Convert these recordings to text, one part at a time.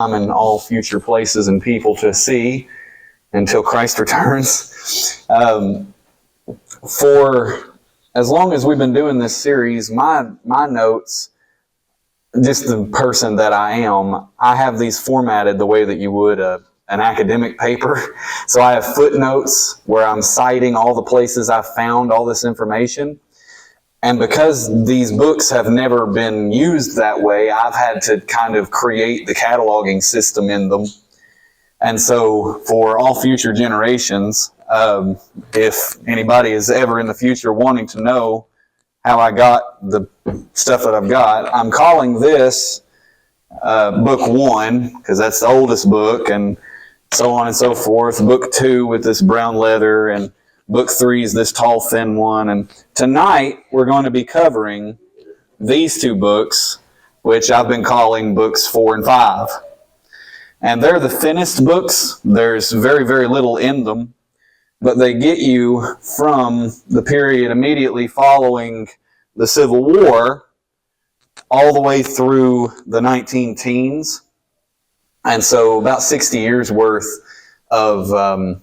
and all future places and people to see until Christ returns. For as long as we've been doing this series, my notes, just the person that I am, I have these formatted the way that you would an academic paper. So I have footnotes where I'm citing all the places I found all this information. And because these books have never been used that way, I've had to kind of create the cataloging system in them. And so for all future generations, if anybody is ever in the future wanting to know how I got the stuff that I've got, I'm calling this book 1, because that's the oldest book, and so on and so forth. Book 2 with this brown leather, and book 3 is this tall, thin one. And tonight we're going to be covering these two books, which I've been calling books 4 and 5. And they're the thinnest books. There's very, very little in them. But they get you from the period immediately following the Civil War all the way through the 19 teens. And so about 60 years worth of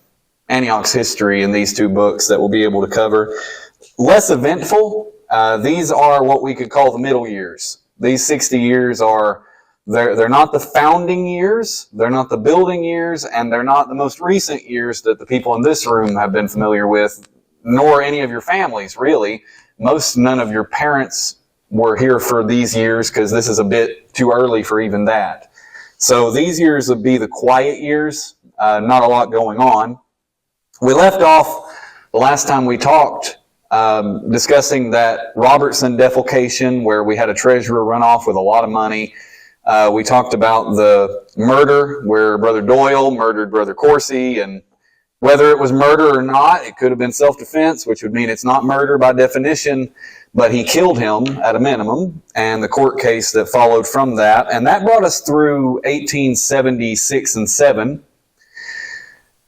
Antioch's history in these two books that we'll be able to cover. Less eventful. These are what we could call the middle years. These 60 years are, they're not the founding years, they're not the building years, and they're not the most recent years that the people in this room have been familiar with, nor any of your families, really. None of your parents were here for these years, because this is a bit too early for even that. So these years would be the quiet years, not a lot going on. We left off the last time we talked discussing that Robertson defalcation where we had a treasurer run off with a lot of money. We talked about the murder where Brother Doyle murdered Brother Corsi, and whether it was murder or not, it could have been self-defense, which would mean it's not murder by definition, but he killed him at a minimum, and the court case that followed from that. And that brought us through 1876 and 7.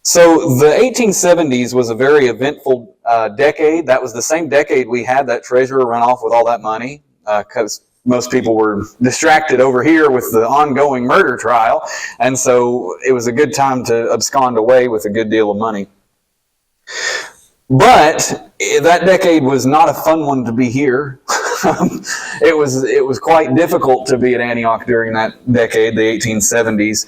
So the 1870s was a very eventful decade. That was the same decade we had that treasurer run off with all that money, because most people were distracted over here with the ongoing murder trial. And so it was a good time to abscond away with a good deal of money. But that decade was not a fun one to be here. It was quite difficult to be at Antioch during that decade, the 1870s.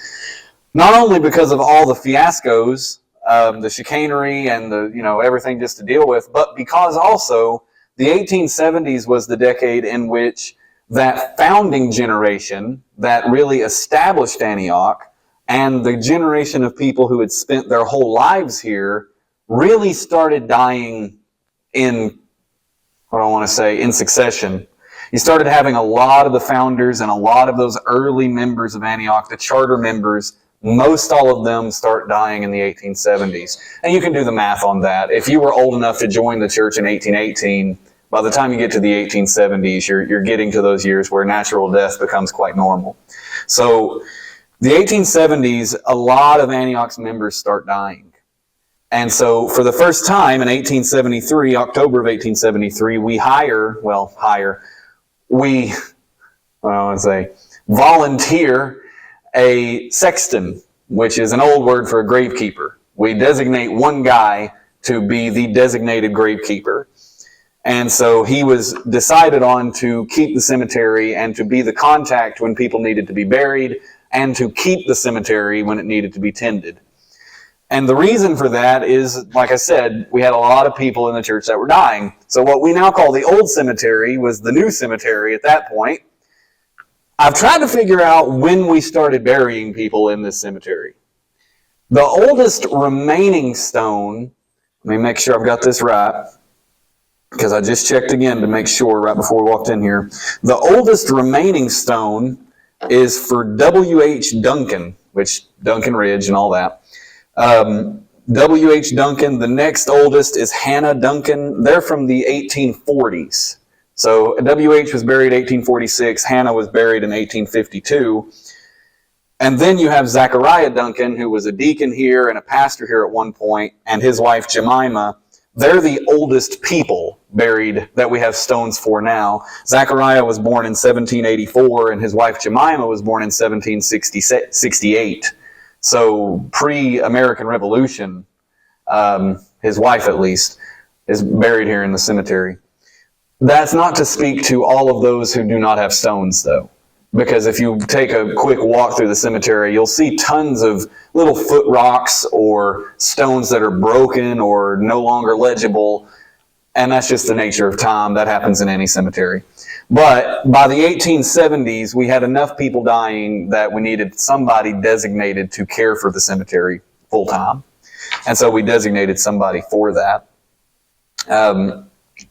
Not only because of all the fiascos, the chicanery and the everything just to deal with, but because also the 1870s was the decade in which that founding generation that really established Antioch and the generation of people who had spent their whole lives here really started dying in succession. You started having a lot of the founders and a lot of those early members of Antioch, the charter members, most all of them start dying in the 1870s. And you can do the math on that. If you were old enough to join the church in 1818, by the time you get to the 1870s, you're getting to those years where natural death becomes quite normal. So the 1870s, a lot of Antioch's members start dying. And so for the first time in 1873, October of 1873, we volunteer a sexton, which is an old word for a gravekeeper. We designate one guy to be the designated gravekeeper. And so he was decided on to keep the cemetery and to be the contact when people needed to be buried and to keep the cemetery when it needed to be tended. And the reason for that is, like I said, we had a lot of people in the church that were dying. So what we now call the old cemetery was the new cemetery at that point. I've tried to figure out when we started burying people in this cemetery. The oldest remaining stone, let me make sure I've got this right, because I just checked again to make sure right before we walked in here. The oldest remaining stone is for W.H. Duncan, which Duncan Ridge and all that. W.H. Duncan, the next oldest is Hannah Duncan. They're from the 1840s. So W.H. was buried in 1846. Hannah was buried in 1852. And then you have Zachariah Duncan, who was a deacon here and a pastor here at one point, and his wife Jemima. they're the oldest people buried that we have stones for now. Zechariah was born in 1784, and his wife Jemima was born in 1768. So pre-American Revolution, his wife at least, is buried here in the cemetery. That's not to speak to all of those who do not have stones, though. Because if you take a quick walk through the cemetery, you'll see tons of little foot rocks or stones that are broken or no longer legible. And that's just the nature of time. That happens in any cemetery. But by the 1870s, we had enough people dying that we needed somebody designated to care for the cemetery full time. And so we designated somebody for that.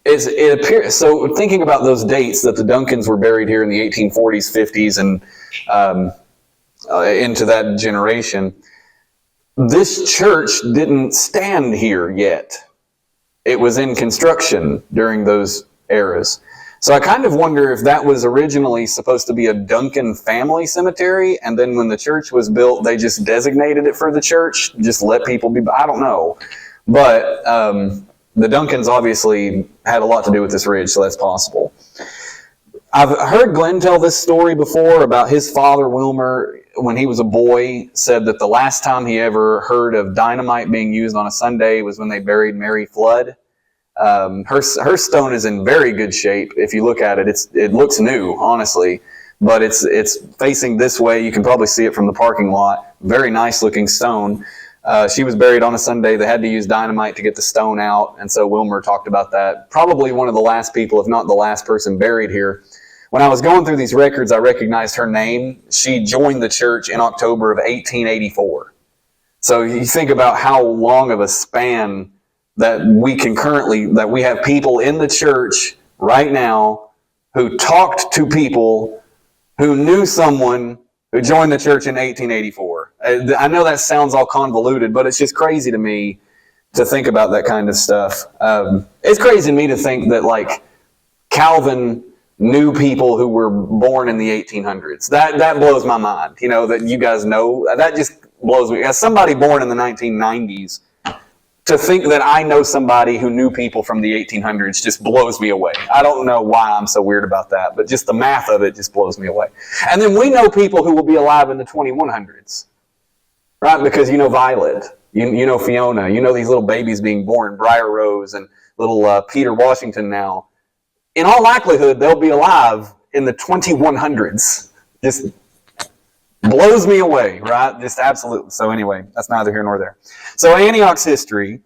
It appears, so thinking about those dates that the Duncans were buried here in the 1840s, 50s, and into that generation, this church didn't stand here yet. It was in construction during those eras. So I kind of wonder if that was originally supposed to be a Duncan family cemetery, and then when the church was built, they just designated it for the church, just let people be, I don't know. But the Duncans obviously had a lot to do with this ridge, so that's possible. I've heard Glenn tell this story before about his father, Wilmer, when he was a boy, said that the last time he ever heard of dynamite being used on a Sunday was when they buried Mary Flood. Her stone is in very good shape. If you look at it, it looks new, honestly, but it's facing this way. You can probably see it from the parking lot. Very nice looking stone. She was buried on a Sunday. They had to use dynamite to get the stone out, and so Wilmer talked about that. Probably one of the last people, if not the last person buried here. When I was going through these records, I recognized her name. She joined the church in October of 1884. So you think about how long of a span that we have people in the church right now who talked to people who knew someone who joined the church in 1884. I know that sounds all convoluted, but it's just crazy to me to think about that kind of stuff. It's crazy to me to think that, like, Calvin knew people who were born in the 1800s. That blows my mind. You know, that you guys know, that just blows me. As somebody born in the 1990s, to think that I know somebody who knew people from the 1800s just blows me away. I don't know why I'm so weird about that, but just the math of it just blows me away. And then we know people who will be alive in the 2100s, right? Because you know Violet, you know Fiona, you know these little babies being born, Briar Rose and little Peter Washington now. In all likelihood, they'll be alive in the 2100s. Just blows me away, right? Just absolutely. So anyway, that's neither here nor there. So Antioch's history,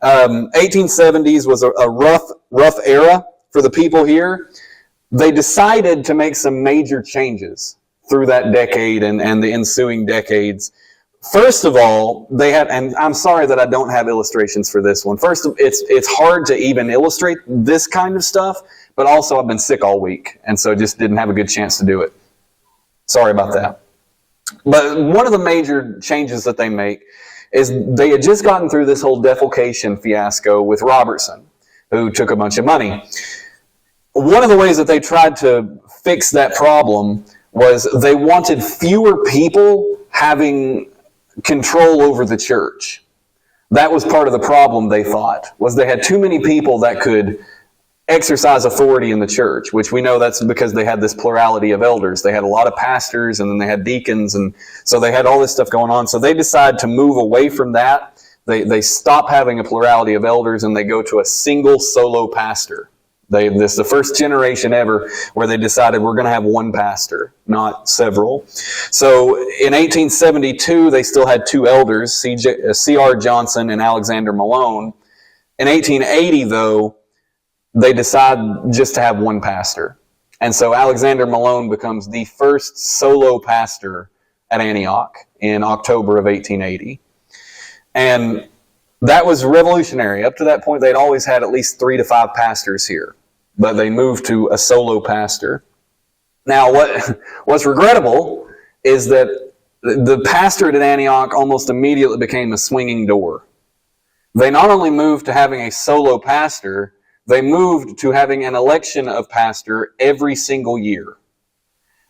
1870s was a rough era for the people here. They decided to make some major changes through that decade and the ensuing decades. First of all, they had, and I'm sorry that I don't have illustrations for this one. First, it's hard to even illustrate this kind of stuff, but also I've been sick all week, and so just didn't have a good chance to do it. Sorry about that. But one of the major changes that they make is they had just gotten through this whole defalcation fiasco with Robertson, who took a bunch of money. One of the ways that they tried to fix that problem was they wanted fewer people having control over the church. That was part of the problem, they thought, was they had too many people that could exercise authority in the church, which we know that's because they had this plurality of elders. They had a lot of pastors, and then they had deacons, and so they had all this stuff going on. So they decide to move away from that. They stop having a plurality of elders, and they go to a single solo pastor. This is the first generation ever where they decided we're going to have one pastor, not several. So in 1872, they still had two elders, C.R. Johnson and Alexander Malone. In 1880, though, they decide just to have one pastor. And so Alexander Malone becomes the first solo pastor at Antioch in October of 1880. And that was revolutionary. Up to that point, they'd always had at least 3 to 5 pastors here, but they moved to a solo pastor. Now, what's regrettable is that the pastorate at Antioch almost immediately became a swinging door. They not only moved to having a solo pastor, they moved to having an election of pastor every single year.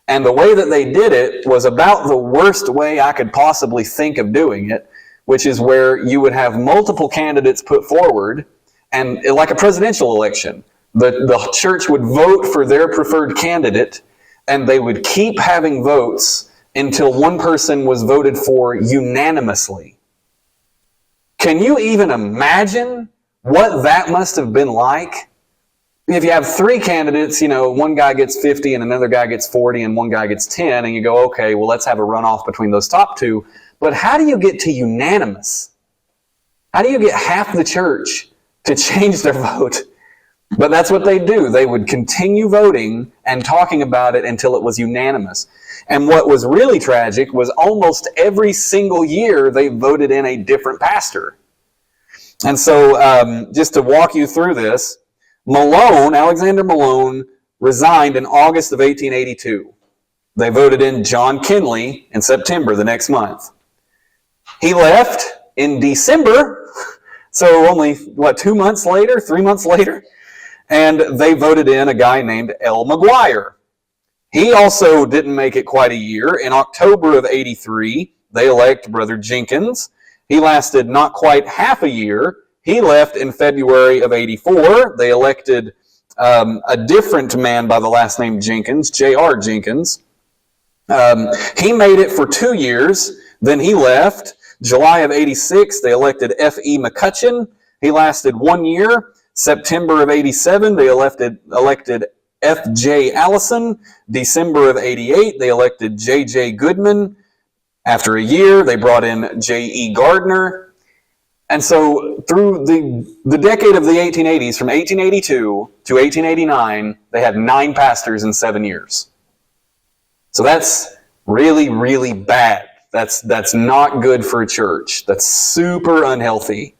And the way that they did it was about the worst way I could possibly think of doing it, which is where you would have multiple candidates put forward, and like a presidential election, the church would vote for their preferred candidate, and they would keep having votes until one person was voted for unanimously. Can you even imagine what that must have been like? If you have three candidates, one guy gets 50 and another guy gets 40 and one guy gets 10, and you go, okay, well, let's have a runoff between those top two. But how do you get to unanimous? How do you get half the church to change their vote? But that's what they do. They would continue voting and talking about it until it was unanimous. And what was really tragic was almost every single year they voted in a different pastor. And so just to walk you through this, Alexander Malone, resigned in August of 1882. They voted in John Kinley in September the next month. He left in December, so only, 3 months later? And they voted in a guy named L. McGuire. He also didn't make it quite a year. In October of 83, they elect Brother Jenkins. He lasted not quite half a year. He left in February of 84. They elected a different man by the last name Jenkins, J.R. Jenkins. He made it for 2 years. Then he left. July of 86, they elected F.E. McCutcheon. He lasted 1 year. September of 87, they elected F.J. Allison. December of 88, they elected J.J. Goodman. After a year, they brought in J.E. Gardner. And so through the decade of the 1880s, from 1882 to 1889, they had 9 pastors in 7 years. So that's really, really bad. That's not good for a church. That's super unhealthy.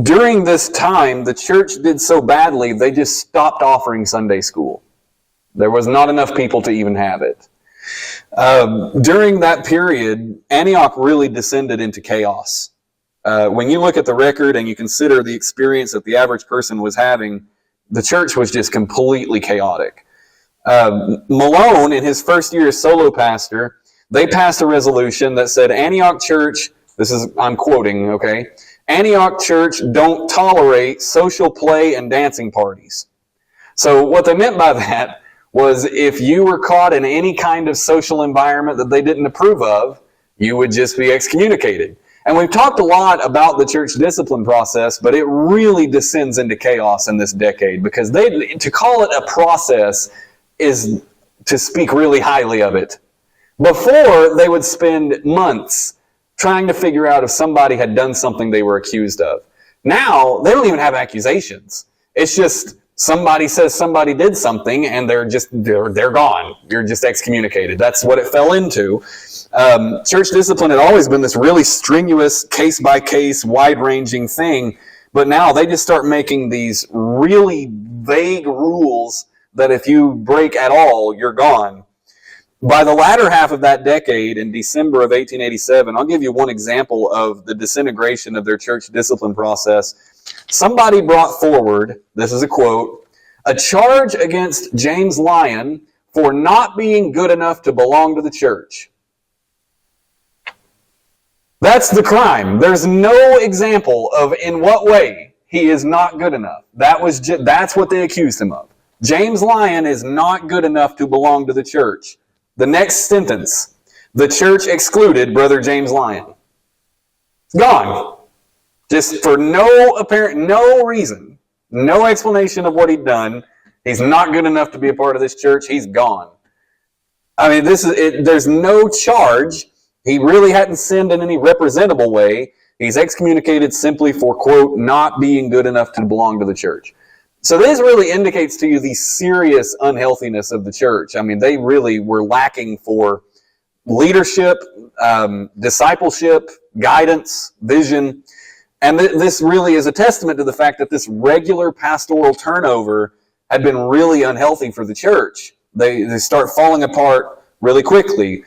During this time, the church did so badly, they just stopped offering Sunday school. There was not enough people to even have it. During that period, Antioch really descended into chaos. When you look at the record and you consider the experience that the average person was having, the church was just completely chaotic. Malone, in his first year as solo pastor, they passed a resolution that said, Antioch Church, I'm quoting, okay? Antioch Church don't tolerate social play and dancing parties. So what they meant by that was if you were caught in any kind of social environment that they didn't approve of, you would just be excommunicated. And we've talked a lot about the church discipline process, but it really descends into chaos in this decade because to call it a process is to speak really highly of it. Before, they would spend months trying to figure out if somebody had done something they were accused of. Now, they don't even have accusations. It's just somebody says somebody did something and they're gone. You're just excommunicated. That's what it fell into. Church discipline had always been this really strenuous, case-by-case, wide-ranging thing, but now they just start making these really vague rules that if you break at all, you're gone. By the latter half of that decade, in December of 1887, I'll give you one example of the disintegration of their church discipline process. Somebody brought forward, this is a quote, a charge against James Lyon for not being good enough to belong to the church. That's the crime. There's no example of in what way he is not good enough. That's what they accused him of. James Lyon is not good enough to belong to the church. The next sentence, the church excluded Brother James Lyon. Gone. Just for no reason, no explanation of what he'd done. He's not good enough to be a part of this church. He's gone. I mean, there's no charge. He really hadn't sinned in any representable way. He's excommunicated simply for, quote, not being good enough to belong to the church. So this really indicates to you the serious unhealthiness of the church. I mean, they really were lacking for leadership, discipleship, guidance, vision. And this really is a testament to the fact that this regular pastoral turnover had been really unhealthy for the church. They start falling apart really quickly.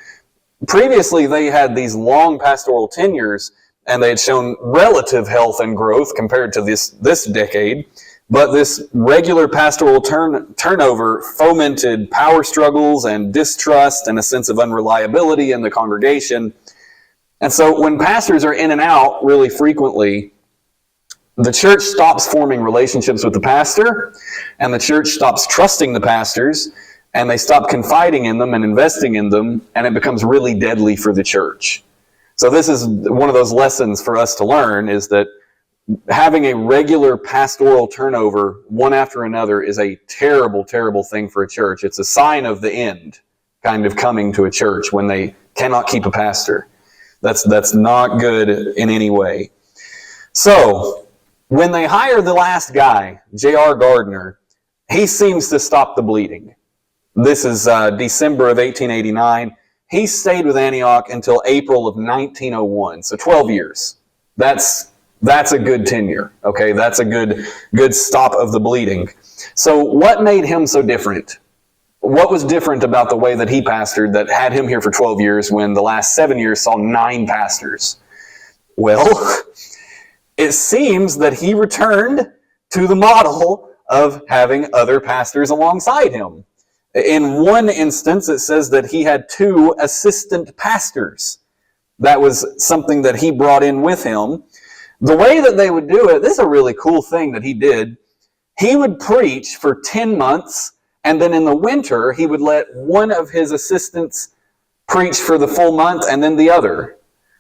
Previously, they had these long pastoral tenures, and they had shown relative health and growth compared to this decade. But this regular pastoral turnover fomented power struggles and distrust and a sense of unreliability in the congregation. And so when pastors are in and out really frequently, the church stops forming relationships with the pastor, and the church stops trusting the pastors, and they stop confiding in them and investing in them, and it becomes really deadly for the church. So this is one of those lessons for us to learn, is that having a regular pastoral turnover, one after another, is a terrible, terrible thing for a church. It's a sign of the end kind of coming to a church when they cannot keep a pastor. That's not good in any way. So, when they hire the last guy, J.R. Gardner, he seems to stop the bleeding. This is December of 1889. He stayed with Antioch until April of 1901, so 12 years. That's a good tenure, okay? That's a good stop of the bleeding. So what made him so different? What was different about the way that he pastored that had him here for 12 years when the last 7 years saw 9 pastors? Well, it seems that he returned to the model of having other pastors alongside him. In one instance, it says that he had 2 assistant pastors. That was something that he brought in with him. The way that they would do it, this is a really cool thing that he did. He would preach for 10 months, and then in the winter, he would let one of his assistants preach for the full month and then the other.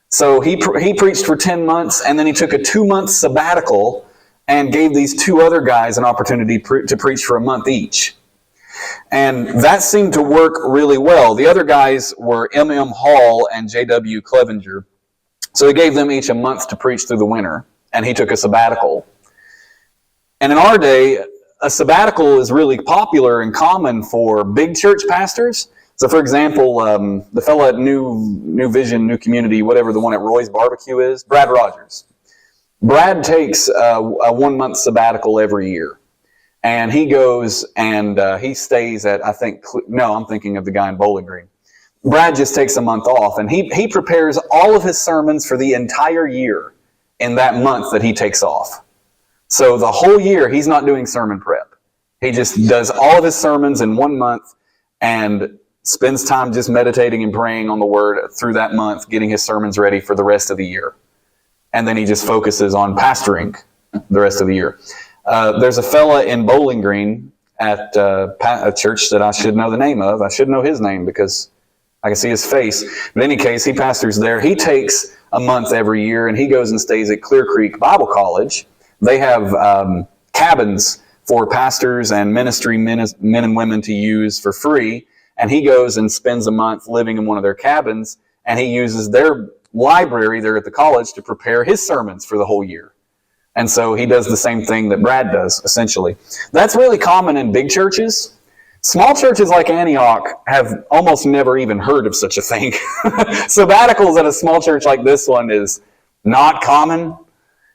So he preached for 10 months, and then he took a 2-month sabbatical and gave these 2 other guys an opportunity to preach for a month each. And that seemed to work really well. The other guys were M.M. Hall and J.W. Clevenger. So he gave them each a month to preach through the winter, and he took a sabbatical. And in our day, a sabbatical is really popular and common for big church pastors. So, for example, the fellow at New Vision, New Community, whatever the one at Roy's Barbecue is, Brad Rogers. Brad takes a 1-month sabbatical every year. And he goes and he stays at, I'm thinking of the guy in Bowling Green. Brad just takes a month off, and he prepares all of his sermons for the entire year in that month that he takes off. So the whole year, he's not doing sermon prep. He just does all of his sermons in 1 month and spends time just meditating and praying on the Word through that month, getting his sermons ready for the rest of the year. And then he just focuses on pastoring the rest of the year. There's a fella in Bowling Green at a church that I should know the name of. I should know his name because I can see his face. But in any case, he pastors there. He takes a month every year, and he goes and stays at Clear Creek Bible College. They have cabins for pastors and ministry men and women to use for free. And he goes and spends a month living in one of their cabins, and he uses their library there at the college to prepare his sermons for the whole year. And so he does the same thing that Brad does, essentially. That's really common in big churches. Small churches like Antioch have almost never even heard of such a thing. Sabbaticals at a small church like this one is not common,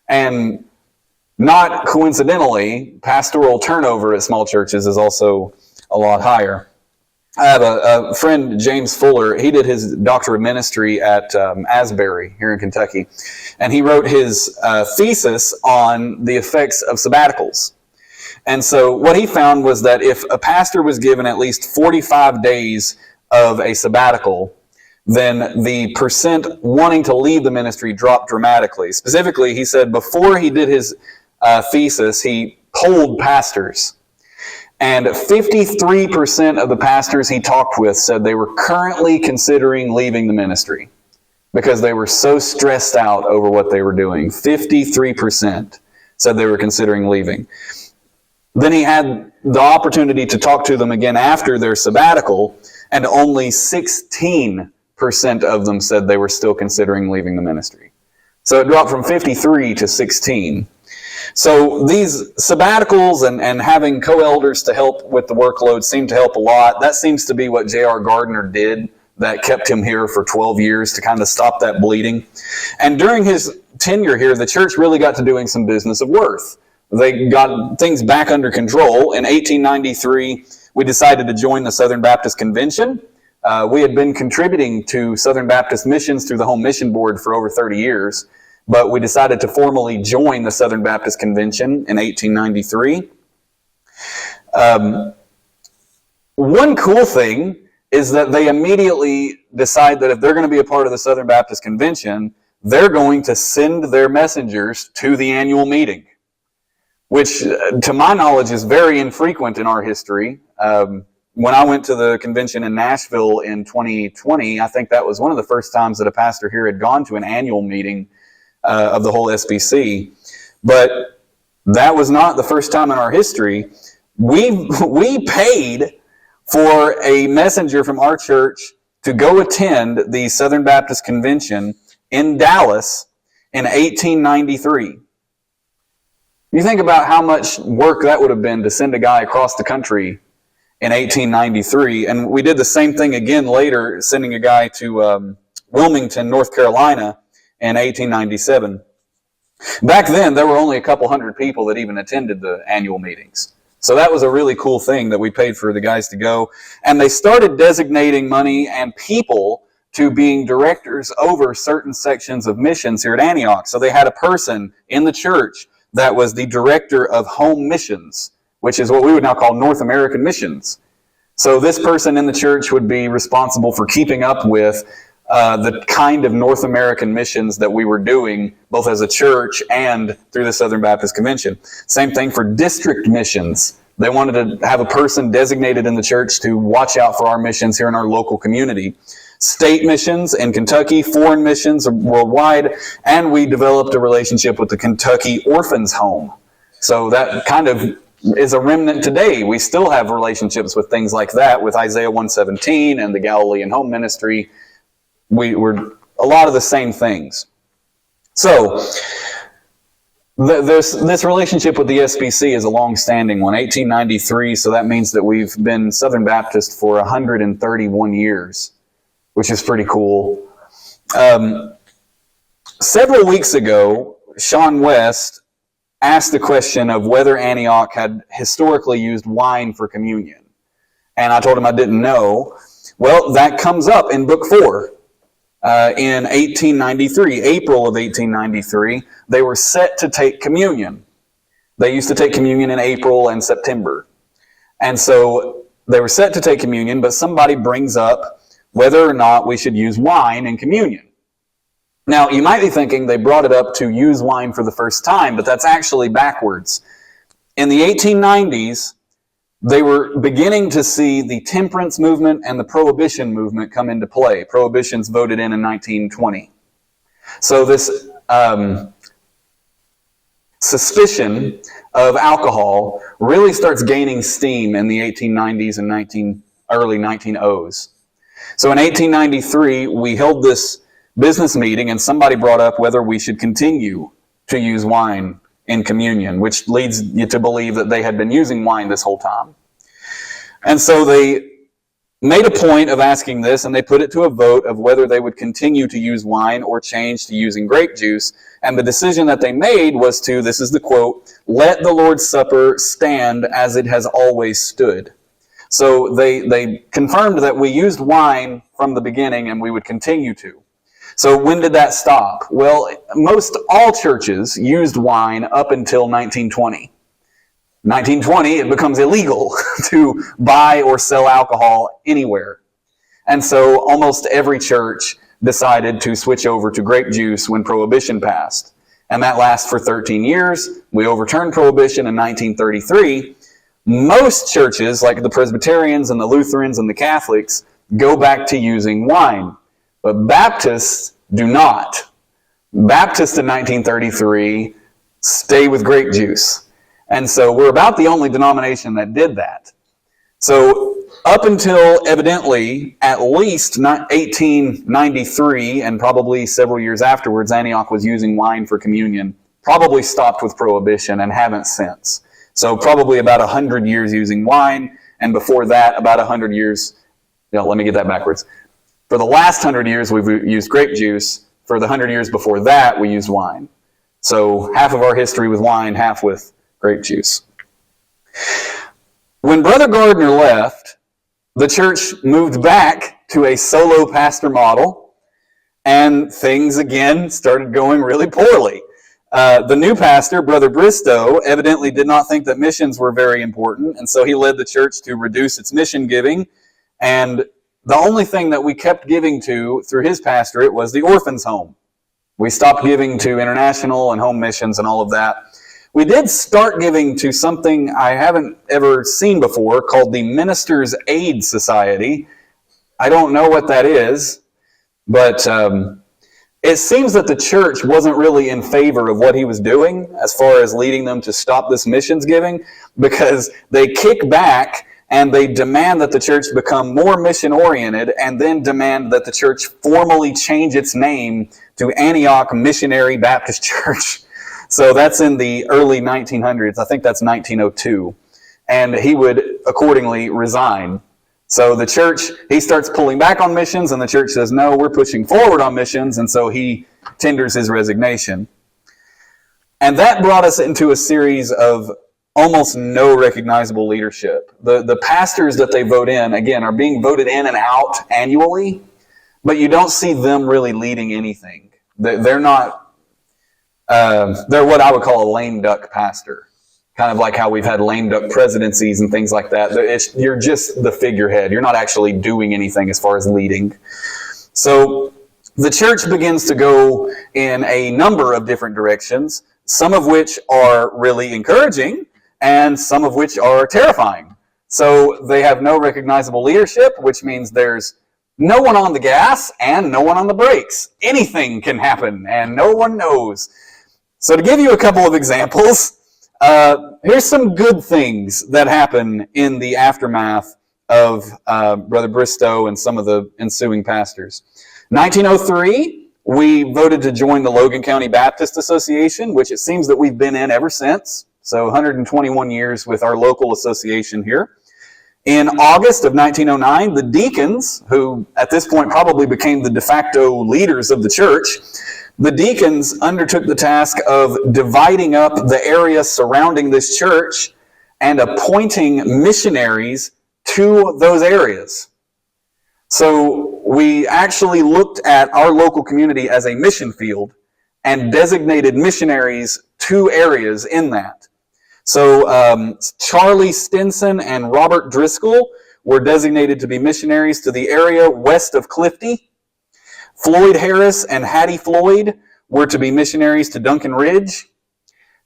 and not coincidentally, pastoral turnover at small churches is also a lot higher. I have a friend, James Fuller. He did his doctor of ministry at Asbury here in Kentucky, and he wrote his thesis on the effects of sabbaticals. And so what he found was that if a pastor was given at least 45 days of a sabbatical, then the percent wanting to leave the ministry dropped dramatically. Specifically, he said before he did his thesis, he polled pastors. And 53% of the pastors he talked with said they were currently considering leaving the ministry because they were so stressed out over what they were doing. 53% said they were considering leaving. Then he had the opportunity to talk to them again after their sabbatical, and only 16% of them said they were still considering leaving the ministry. So it dropped from 53 to 16. So these sabbaticals and having co-elders to help with the workload seem to help a lot. That seems to be what J.R. Gardner did that kept him here for 12 years to kind of stop that bleeding. And during his tenure here, the church really got to doing some business of worth. They got things back under control. In 1893, we decided to join the Southern Baptist Convention. We had been contributing to Southern Baptist missions through the Home Mission Board for over 30 years. But we decided to formally join the Southern Baptist Convention in 1893. One cool thing is that they immediately decide that if they're going to be a part of the Southern Baptist Convention, they're going to send their messengers to the annual meeting. which to my knowledge is very infrequent in our history. When I went to the convention in Nashville in 2020, I think that was one of the first times that a pastor here had gone to an annual meeting of the whole SBC. But that was not the first time in our history. We paid for a messenger from our church to go attend the Southern Baptist Convention in Dallas in 1893. You think about how much work that would have been to send a guy across the country in 1893. And we did the same thing again later, sending a guy to Wilmington, North Carolina in 1897. Back then, there were only a couple hundred people that even attended the annual meetings. So that was a really cool thing that we paid for the guys to go. And they started designating money and people to being directors over certain sections of missions here at Antioch. So they had a person in the church that was the director of home missions, which is what we would now call North American missions. So this person in the church would be responsible for keeping up with the kind of North American missions that we were doing, both as a church and through the Southern Baptist Convention. Same thing for district missions. They wanted to have a person designated in the church to watch out for our missions here in our local community. State missions in Kentucky, foreign missions worldwide, and we developed a relationship with the Kentucky Orphans Home. So that kind of is a remnant today. We still have relationships with things like that, with Isaiah 117 and the Galilean Home Ministry. We're a lot of the same things. So this relationship with the SBC is a long-standing one, 1893, so that means that we've been Southern Baptist for 131 years, which is pretty cool. Several weeks ago, Sean West asked the question of whether Antioch had historically used wine for communion. And I told him I didn't know. Well, that comes up in Book 4. In 1893, April of 1893, they were set to take communion. They used to take communion in April and September. And so they were set to take communion, but somebody brings up whether or not we should use wine in communion. Now, you might be thinking they brought it up to use wine for the first time, but that's actually backwards. In the 1890s, they were beginning to see the temperance movement and the prohibition movement come into play. Prohibition's voted in 1920. So this suspicion of alcohol really starts gaining steam in the 1890s and early 1900s. So in 1893, we held this business meeting and somebody brought up whether we should continue to use wine in communion, which leads you to believe that they had been using wine this whole time. And so they made a point of asking this, and they put it to a vote of whether they would continue to use wine or change to using grape juice. And the decision that they made was to, this is the quote, "Let the Lord's Supper stand as it has always stood." So they confirmed that we used wine from the beginning and we would continue to. So when did that stop? Well, most all churches used wine up until 1920. 1920, it becomes illegal to buy or sell alcohol anywhere. And so almost every church decided to switch over to grape juice when Prohibition passed. And that lasts for 13 years. We overturned Prohibition in 1933. Most churches, like the Presbyterians and the Lutherans and the Catholics, go back to using wine. But Baptists do not. Baptists in 1933 stay with grape juice. And so we're about the only denomination that did that. So up until evidently at least 1893 and probably several years afterwards, Antioch was using wine for communion, probably stopped with Prohibition and haven't since. So probably about 100 years using wine, and before that about 100 years, let me get that backwards. For the last 100 years we've used grape juice. For the 100 years before that we used wine. So half of our history with wine, half with grape juice. When Brother Gardner left, the church moved back to a solo pastor model, and things again started going really poorly. The new pastor, Brother Bristow, evidently did not think that missions were very important, and so he led the church to reduce its mission giving, and the only thing that we kept giving to through his pastorate was the orphans' home. We stopped giving to international and home missions and all of that. We did start giving to something I haven't ever seen before called the Ministers' Aid Society. I don't know what that is, but it seems that the church wasn't really in favor of what he was doing as far as leading them to stop this missions giving, because they kick back and they demand that the church become more mission-oriented, and then demand that the church formally change its name to Antioch Missionary Baptist Church. So that's in the early 1900s. I think that's 1902. And he would accordingly resign. So the church, he starts pulling back on missions, and the church says, no, we're pushing forward on missions, and so he tenders his resignation. And that brought us into a series of almost no recognizable leadership. The pastors that they vote in, again, are being voted in and out annually, but you don't see them really leading anything. They're not, they're what I would call a lame duck pastor. Kind of like how we've had lame duck presidencies and things like that. You're just the figurehead. You're not actually doing anything as far as leading. So the church begins to go in a number of different directions, some of which are really encouraging and some of which are terrifying. So they have no recognizable leadership, which means there's no one on the gas and no one on the brakes. Anything can happen and no one knows. So to give you a couple of examples, here's some good things that happen in the aftermath of Brother Bristow and some of the ensuing pastors. 1903, we voted to join the Logan County Baptist Association, which it seems that we've been in ever since. So 121 years with our local association here. In August of 1909, the deacons, who at this point probably became the de facto leaders of the church, the deacons undertook the task of dividing up the area surrounding this church and appointing missionaries to those areas. So we actually looked at our local community as a mission field and designated missionaries to areas in that. So Charlie Stinson and Robert Driscoll were designated to be missionaries to the area west of Clifty. Floyd Harris and Hattie Floyd were to be missionaries to Duncan Ridge.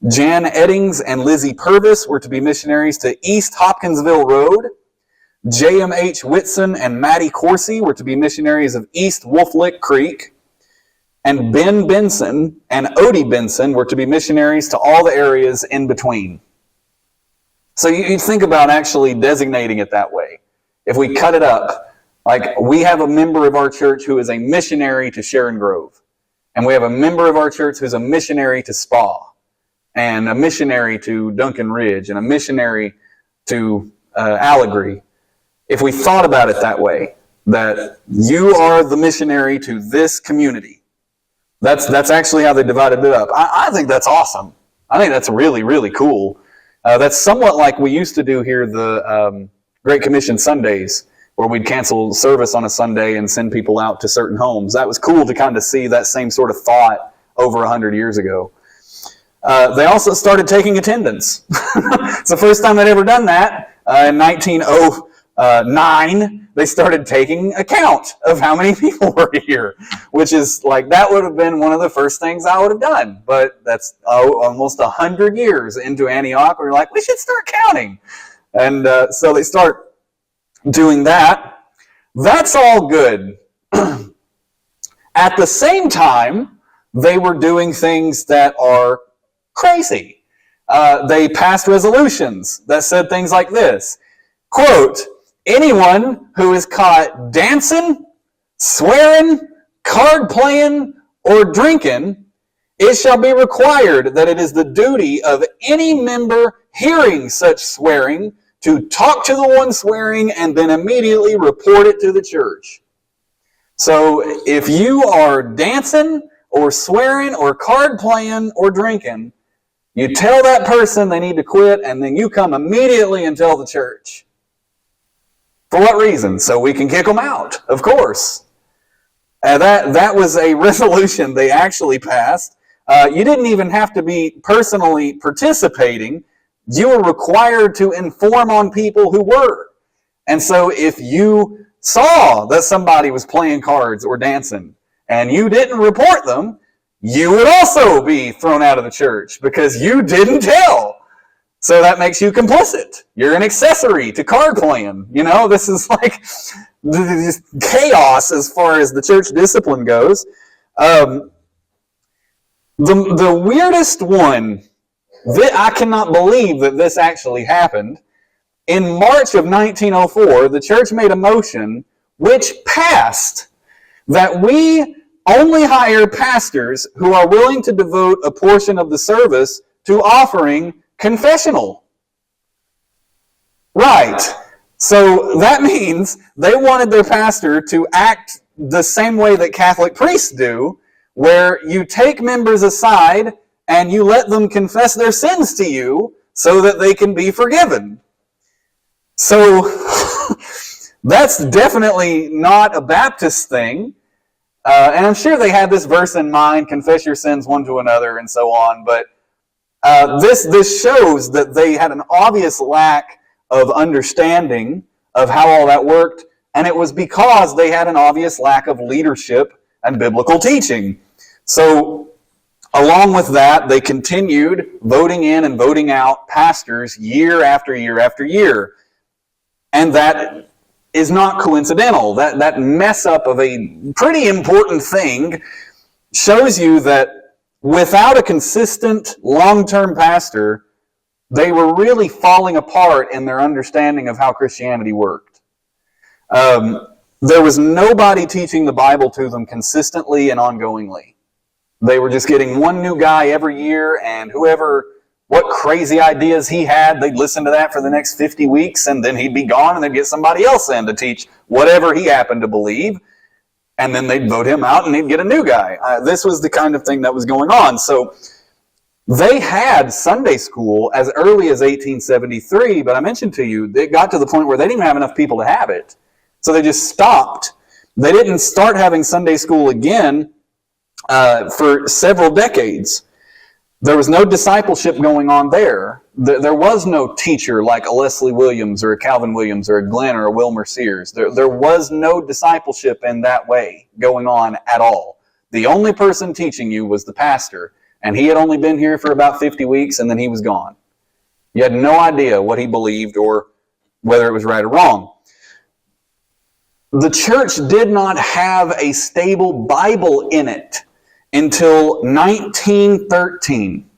Jan Eddings and Lizzie Purvis were to be missionaries to East Hopkinsville Road. J.M.H. Whitson and Maddie Coursey were to be missionaries of East Wolf Lick Creek. And Ben Benson and Odie Benson were to be missionaries to all the areas in between. So you think about actually designating it that way. If we cut it up, like we have a member of our church who is a missionary to Sharon Grove. And we have a member of our church who's a missionary to Spa. And a missionary to Duncan Ridge. And a missionary to Allegory. If we thought about it that way, that you are the missionary to this community. That's actually how they divided it up. I think that's awesome. I think that's really, really cool. That's somewhat like we used to do here the Great Commission Sundays, where we'd cancel service on a Sunday and send people out to certain homes. That was cool to kind of see that same sort of thought over 100 years ago. They also started taking attendance. It's the first time they'd ever done that. In 1909, they started taking account of how many people were here, which is like, that would have been one of the first things I would have done. But that's almost 100 years into Antioch. We're like, we should start counting. And so they start doing that. That's all good. At the same time, they were doing things that are crazy. They passed resolutions that said things like this, quote, anyone who is caught dancing, swearing, card playing, or drinking, it shall be required that it is the duty of any member hearing such swearing to talk to the one swearing and then immediately report it to the church. So if you are dancing or swearing or card playing or drinking, you tell that person they need to quit, and then you come immediately and tell the church. For what reason? So we can kick them out, of course. That was a resolution they actually passed. You didn't even have to be personally participating. You were required to inform on people who were. And so if you saw that somebody was playing cards or dancing, and you didn't report them, you would also be thrown out of the church because you didn't tell. So that makes you complicit. You're an accessory to card playing. This is like this chaos as far as the church discipline goes. The weirdest one, I cannot believe that this actually happened. In March of 1904, the church made a motion which passed that we only hire pastors who are willing to devote a portion of the service to offering confessional. Right. So that means they wanted their pastor to act the same way that Catholic priests do, where you take members aside and you let them confess their sins to you so that they can be forgiven. So that's definitely not a Baptist thing. And I'm sure they had this verse in mind, confess your sins one to another and so on, but this shows that they had an obvious lack of understanding of how all that worked, and it was because they had an obvious lack of leadership and biblical teaching. So along with that, they continued voting in and voting out pastors year after year after year. And that is not coincidental. That mess up of a pretty important thing shows you that without a consistent long-term pastor, they were really falling apart in their understanding of how Christianity worked. There was nobody teaching the Bible to them consistently and ongoingly. They were just getting one new guy every year, and what crazy ideas he had, they'd listen to that for the next 50 weeks, and then he'd be gone, and they'd get somebody else in to teach whatever he happened to believe, and then they'd vote him out, and they'd get a new guy. This was the kind of thing that was going on. So they had Sunday school as early as 1873, but I mentioned to you, it got to the point where they didn't even have enough people to have it. So they just stopped. They didn't start having Sunday school again for several decades. There was no discipleship going on there. There was no teacher like a Leslie Williams or a Calvin Williams or a Glenn or a Wilmer Sears. There was no discipleship in that way going on at all. The only person teaching you was the pastor, and he had only been here for about 50 weeks, and then he was gone. You had no idea what he believed or whether it was right or wrong. The church did not have a stable Bible in it until 1913.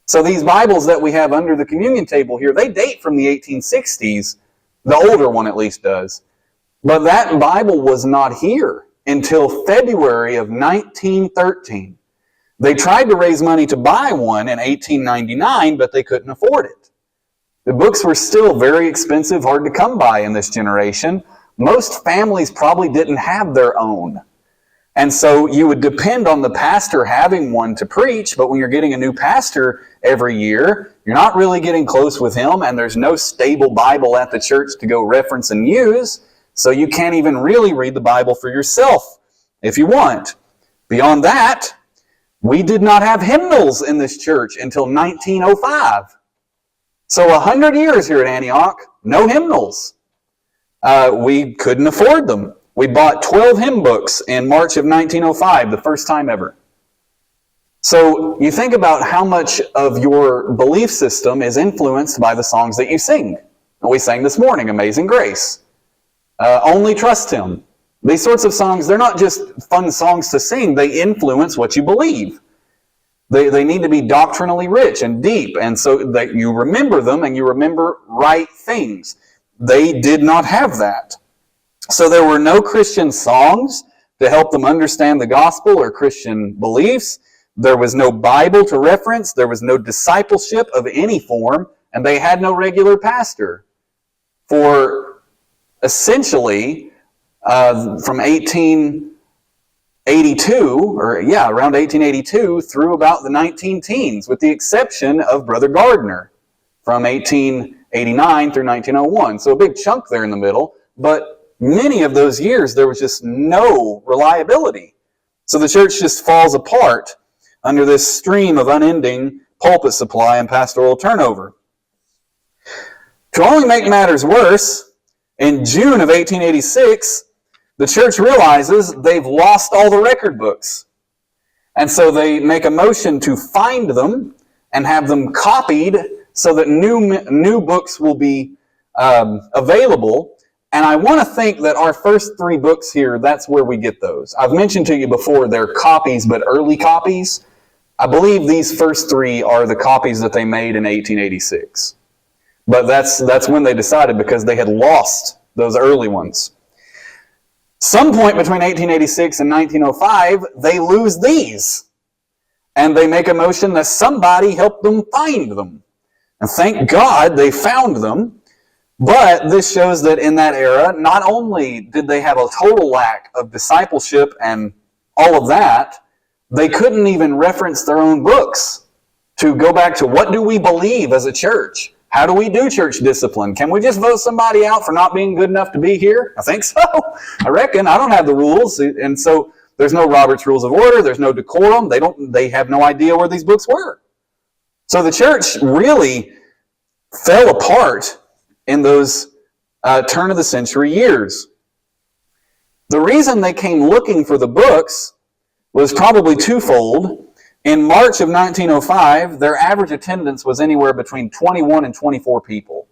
So these Bibles that we have under the communion table here, they date from the 1860s. The older one at least does. But that Bible was not here until February of 1913. They tried to raise money to buy one in 1899, but they couldn't afford it. The books were still very expensive, hard to come by in this generation. Most families probably didn't have their own. And so you would depend on the pastor having one to preach, but when you're getting a new pastor every year, you're not really getting close with him, and there's no stable Bible at the church to go reference and use, so you can't even really read the Bible for yourself if you want. Beyond that, we did not have hymnals in this church until 1905. So 100 years here at Antioch, no hymnals. We couldn't afford them. We bought 12 hymn books in March of 1905, the first time ever. So you think about how much of your belief system is influenced by the songs that you sing. We sang this morning, Amazing Grace. Only Trust Him. These sorts of songs, they're not just fun songs to sing, they influence what you believe. They need to be doctrinally rich and deep, and so that you remember them and you remember right things. They did not have that. So there were no Christian songs to help them understand the gospel or Christian beliefs. There was no Bible to reference. There was no discipleship of any form, and they had no regular pastor. For essentially, from 1882, around 1882 through about the 19-teens, with the exception of Brother Gardner from 1889 through 1901. So a big chunk there in the middle, but many of those years, there was just no reliability. So the church just falls apart under this stream of unending pulpit supply and pastoral turnover. To only make matters worse, in June of 1886, the church realizes they've lost all the record books. And so they make a motion to find them and have them copied so that new books will be available. And I want to think that our first 3 books here, that's where we get those. I've mentioned to you before they're copies, but early copies. I believe these first 3 are the copies that they made in 1886. But that's when they decided, because they had lost those early ones. Some point between 1886 and 1905, they lose these. And they make a motion that somebody helped them find them. And thank God they found them. But this shows that in that era, not only did they have a total lack of discipleship and all of that, they couldn't even reference their own books to go back to, what do we believe as a church? How do we do church discipline? Can we just vote somebody out for not being good enough to be here? I think so. I reckon. I don't have the rules. And so there's no Robert's Rules of Order. There's no decorum. They have no idea where these books were. So the church really fell apart in those turn of the century years. The reason they came looking for the books was probably twofold. In March of 1905, their average attendance was anywhere between 21 and 24 people.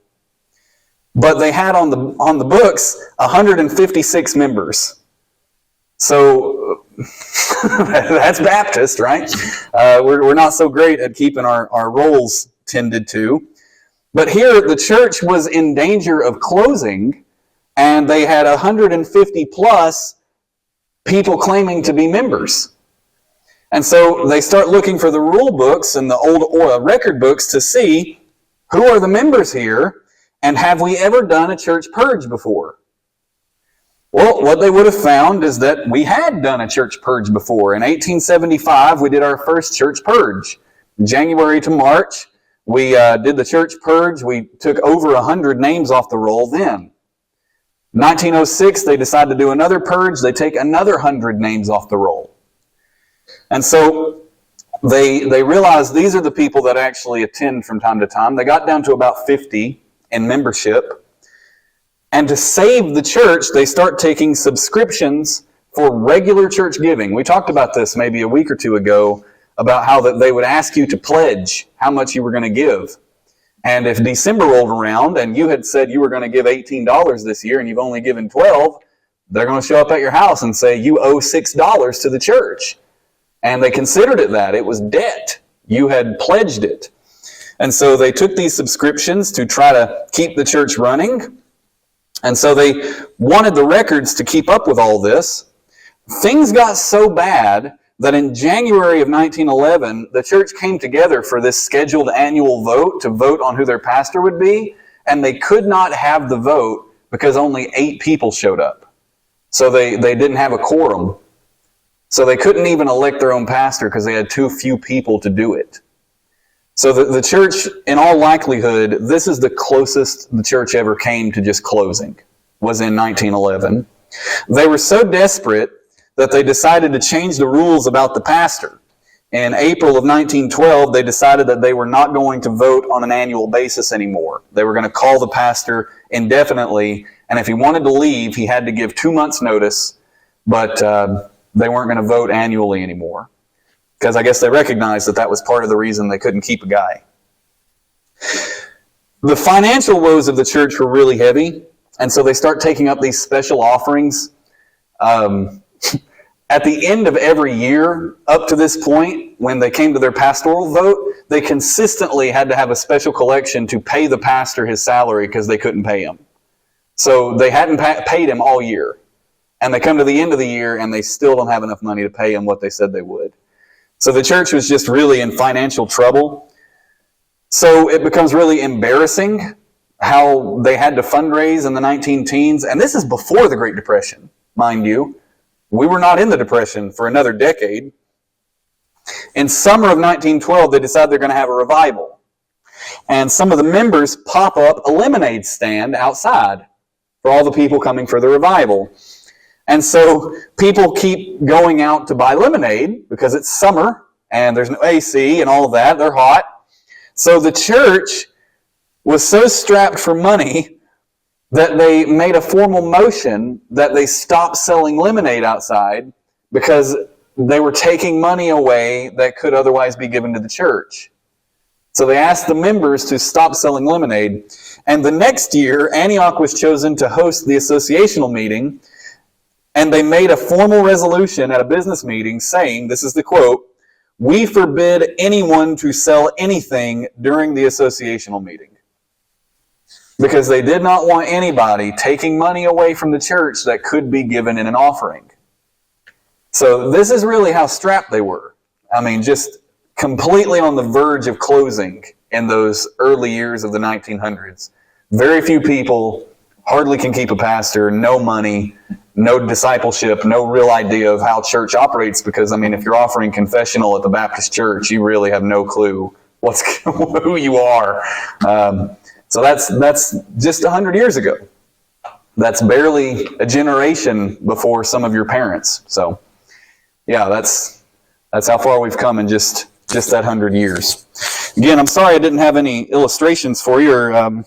But they had on the books 156 members. So that's Baptist, right? We're not so great at keeping our roles tended to. But here, the church was in danger of closing, and they had 150 plus people claiming to be members. And so they start looking for the rule books and the old record books to see, who are the members here, and have we ever done a church purge before? Well, what they would have found is that we had done a church purge before. In 1875, we did our first church purge. January to March, we did the church purge. We took over 100 names off the roll then. 1906, they decided to do another purge. They take another 100 names off the roll. And so they realized these are the people that actually attend from time to time. They got down to about 50 in membership. And to save the church, they start taking subscriptions for regular church giving. We talked about this maybe a week or two ago, about how that they would ask you to pledge how much you were going to give. And if December rolled around and you had said you were going to give $18 this year and you've only given $12, they're going to show up at your house and say you owe $6 to the church. And they considered it that. It was debt. You had pledged it. And so they took these subscriptions to try to keep the church running. And so they wanted the records to keep up with all this. Things got so bad that in January of 1911, the church came together for this scheduled annual vote to vote on who their pastor would be. And they could not have the vote because only 8 people showed up. So they didn't have a quorum. So they couldn't even elect their own pastor because they had too few people to do it. So the church, in all likelihood, this is the closest the church ever came to just closing, was in 1911. They were so desperate that they decided to change the rules about the pastor. In April of 1912, they decided that they were not going to vote on an annual basis anymore. They were going to call the pastor indefinitely, and if he wanted to leave, he had to give 2 months' notice, but they weren't going to vote annually anymore. Because I guess they recognized that that was part of the reason they couldn't keep a guy. The financial woes of the church were really heavy, and so they start taking up these special offerings. At the end of every year, up to this point, when they came to their pastoral vote, they consistently had to have a special collection to pay the pastor his salary because they couldn't pay him. So they hadn't paid him all year. And they come to the end of the year and they still don't have enough money to pay him what they said they would. So the church was just really in financial trouble. So it becomes really embarrassing how they had to fundraise in the 19-teens. And this is before the Great Depression, mind you. We were not in the Depression for another decade. In summer of 1912, they decide they're going to have a revival. And some of the members pop up a lemonade stand outside for all the people coming for the revival. And so people keep going out to buy lemonade because it's summer and there's no AC and all of that. They're hot. So the church was so strapped for money that they made a formal motion that they stop selling lemonade outside because they were taking money away that could otherwise be given to the church. So they asked the members to stop selling lemonade. And the next year, Antioch was chosen to host the associational meeting, and they made a formal resolution at a business meeting saying, this is the quote, "We forbid anyone to sell anything during the associational meeting." Because they did not want anybody taking money away from the church that could be given in an offering. So this is really how strapped they were. I mean, just completely on the verge of closing in those early years of the 1900s. Very few people, hardly can keep a pastor, no money, no discipleship, no real idea of how church operates, because, I mean, if you're offering confessional at the Baptist church, you really have no clue who you are. So that's just 100 years ago. That's barely a generation before some of your parents. So, yeah, that's how far we've come in just that 100 years. Again, I'm sorry I didn't have any illustrations for you or